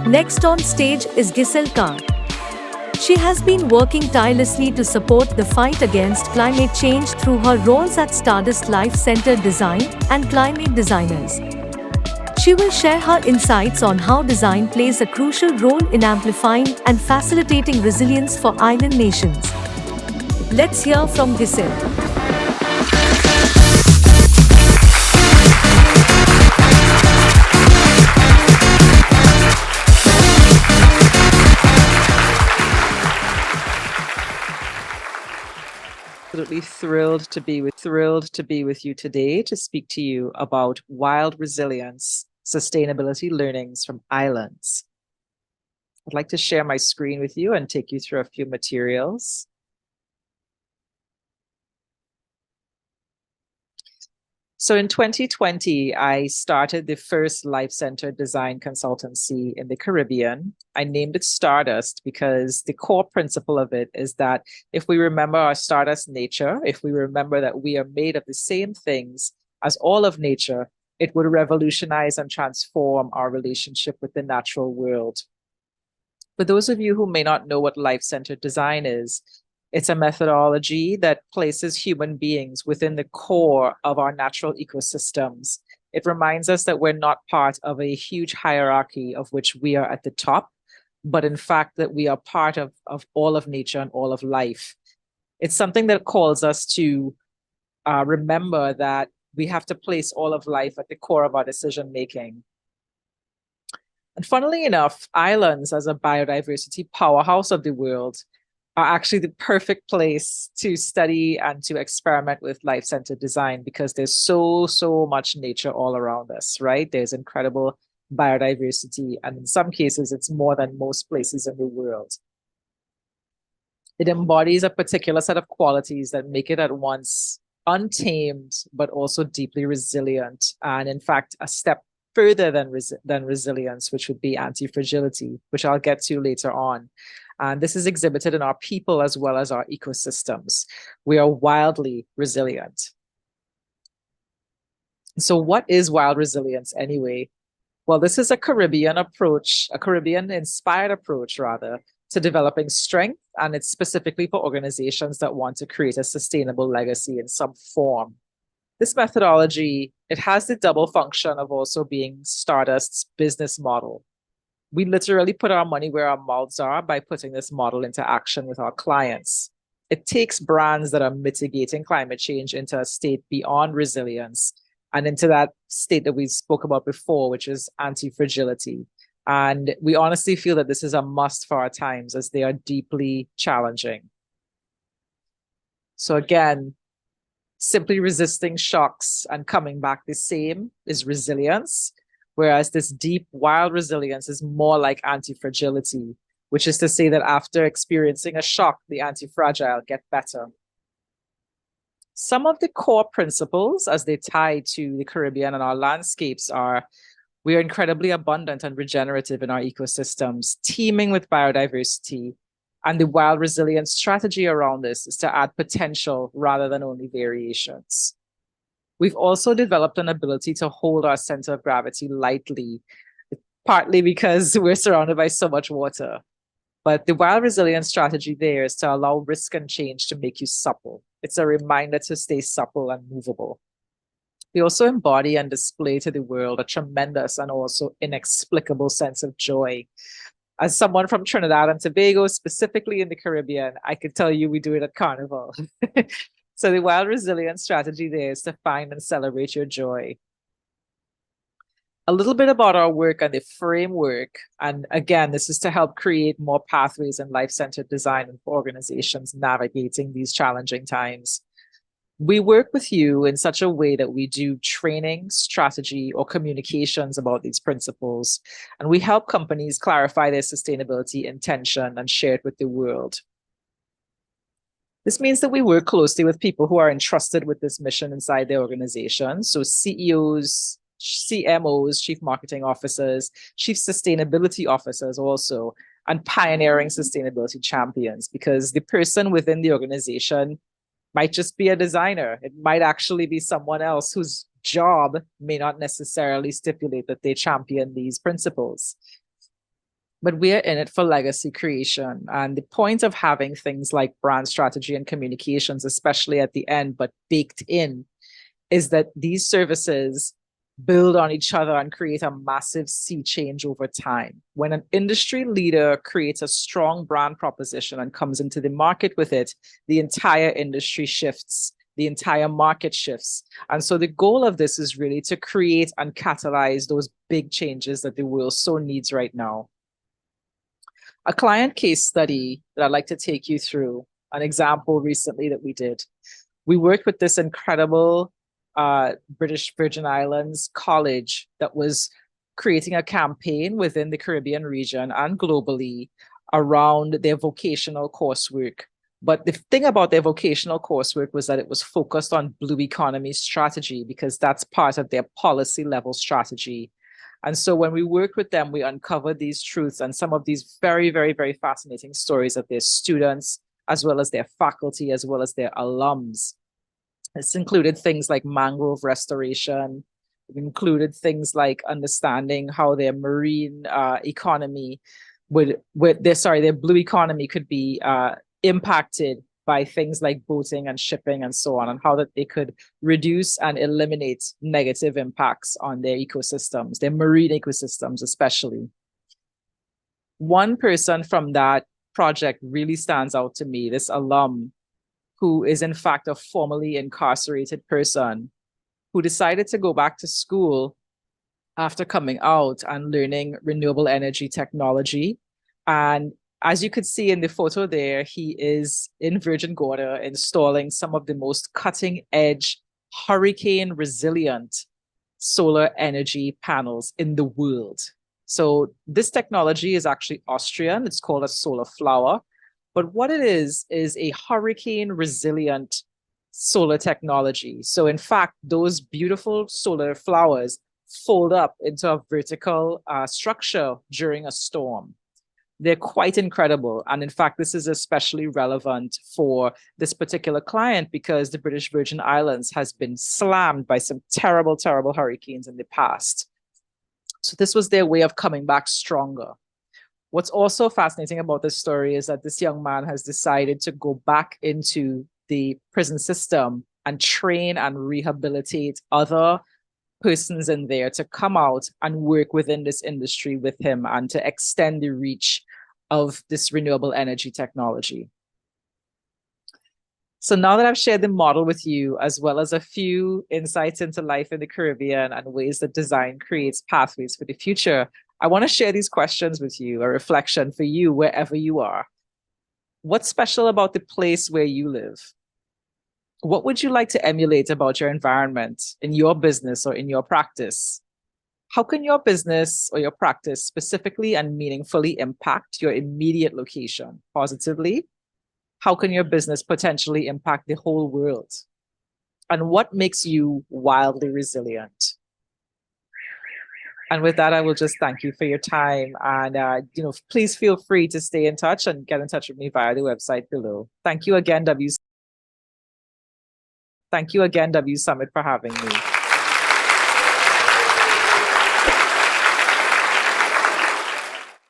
Next on stage is Giselle Carr. She has been working tirelessly to support the fight against climate change through her roles at Stardust Life Center Design and Climate Designers. She will share her insights on how design plays a crucial role in amplifying and facilitating resilience for island nations. Let's hear from Giselle. Absolutely thrilled to be with you today to speak to you about wild resilience, sustainability learnings from islands. I'd like to share my screen with you and take you through a few materials. So in 2020, I started the first Life Center design consultancy in the Caribbean. I named it Stardust because the core principle of it is that if we remember our stardust nature, if we remember that we are made of the same things as all of nature, it would revolutionize and transform our relationship with the natural world. For those of you who may not know what life-centered design is, it's a methodology that places human beings within the core of our natural ecosystems. It reminds us that we're not part of a huge hierarchy of which we are at the top, but in fact that we are part of all of nature and all of life. It's something that calls us to remember that we have to place all of life at the core of our decision making. And funnily enough, islands as a biodiversity powerhouse of the world are actually the perfect place to study and to experiment with life-centered design because there's so much nature all around us, right? There's incredible biodiversity, and in some cases, it's more than most places in the world. It embodies a particular set of qualities that make it at once untamed, but also deeply resilient, and in fact, a step further than resilience, which would be anti-fragility, which I'll get to later on. And this is exhibited in our people as well as our ecosystems. We are wildly resilient. So what is wild resilience anyway? Well, this is a Caribbean approach, a Caribbean-inspired approach, rather, to developing strength, and it's specifically for organizations that want to create a sustainable legacy in some form. This methodology, it has the double function of also being Stardust's business model. We literally put our money where our mouths are by putting this model into action with our clients. It takes brands that are mitigating climate change into a state beyond resilience and into that state that we spoke about before, which is anti-fragility. And we honestly feel that this is a must for our times as they are deeply challenging. So again, simply resisting shocks and coming back the same is resilience. Whereas this deep, wild resilience is more like anti-fragility, which is to say that after experiencing a shock, the anti-fragile get better. Some of the core principles as they tie to the Caribbean and our landscapes are, we are incredibly abundant and regenerative in our ecosystems, teeming with biodiversity, and the wild resilience strategy around this is to add potential rather than only variations. We've also developed an ability to hold our center of gravity lightly, partly because we're surrounded by so much water. But the wild resilience strategy there is to allow risk and change to make you supple. It's a reminder to stay supple and movable. We also embody and display to the world a tremendous and also inexplicable sense of joy. As someone from Trinidad and Tobago, specifically in the Caribbean, I could tell you we do it at Carnival. So the wild resilience strategy there is to find and celebrate your joy. A little bit about our work and the framework. And again, this is to help create more pathways in life-centered design for organizations navigating these challenging times. We work with you in such a way that we do training, strategy, or communications about these principles. And we help companies clarify their sustainability intention and share it with the world. This means that we work closely with people who are entrusted with this mission inside their organization. So CEOs, CMOs, chief marketing officers, chief sustainability officers also, and pioneering sustainability champions, because the person within the organization might just be a designer. It might actually be someone else whose job may not necessarily stipulate that they champion these principles. but we are in it for legacy creation. And the point of having things like brand strategy and communications, especially at the end, but baked in, is that these services build on each other and create a massive sea change over time. When an industry leader creates a strong brand proposition and comes into the market with it, the entire industry shifts, the entire market shifts. And so the goal of this is really to create and catalyze those big changes that the world so needs right now. A client case study that I'd like to take you through, an example recently that we did. We worked with this incredible British Virgin Islands college that was creating a campaign within the Caribbean region and globally around their vocational coursework. But the thing about their vocational coursework was that it was focused on blue economy strategy, because that's part of their policy level strategy. And so when we worked with them, we uncovered these truths and some of these very, very, very fascinating stories of their students, as well as their faculty, as well as their alums. This included things like mangrove restoration. It included things like understanding how their marine economy their blue economy could be impacted by things like boating and shipping and so on, and how that they could reduce and eliminate negative impacts on their ecosystems, their marine ecosystems especially. One person from that project really stands out to me, this alum, who is in fact a formerly incarcerated person who decided to go back to school after coming out and learning renewable energy technology. And as you could see in the photo there, he is in Virgin Gorda installing some of the most cutting edge, hurricane resilient solar energy panels in the world. So this technology is actually Austrian. It's called a solar flower. But what it is a hurricane resilient solar technology. So in fact, those beautiful solar flowers fold up into a vertical structure during a storm. They're quite incredible. And in fact, this is especially relevant for this particular client because the British Virgin Islands has been slammed by some terrible, terrible hurricanes in the past. So this was their way of coming back stronger. What's also fascinating about this story is that this young man has decided to go back into the prison system and train and rehabilitate other persons in there to come out and work within this industry with him and to extend the reach of this renewable energy technology. So now that I've shared the model with you, as well as a few insights into life in the Caribbean and ways that design creates pathways for the future, I want to share these questions with you, a reflection for you wherever you are. What's special about the place where you live? What would you like to emulate about your environment in your business or in your practice? How can your business or your practice specifically and meaningfully impact your immediate location positively? How can your business potentially impact the whole world? And what makes you wildly resilient? And with that, I will just thank you for your time. And please feel free to stay in touch and get in touch with me via the website below. Thank you again, W Summit, for having me.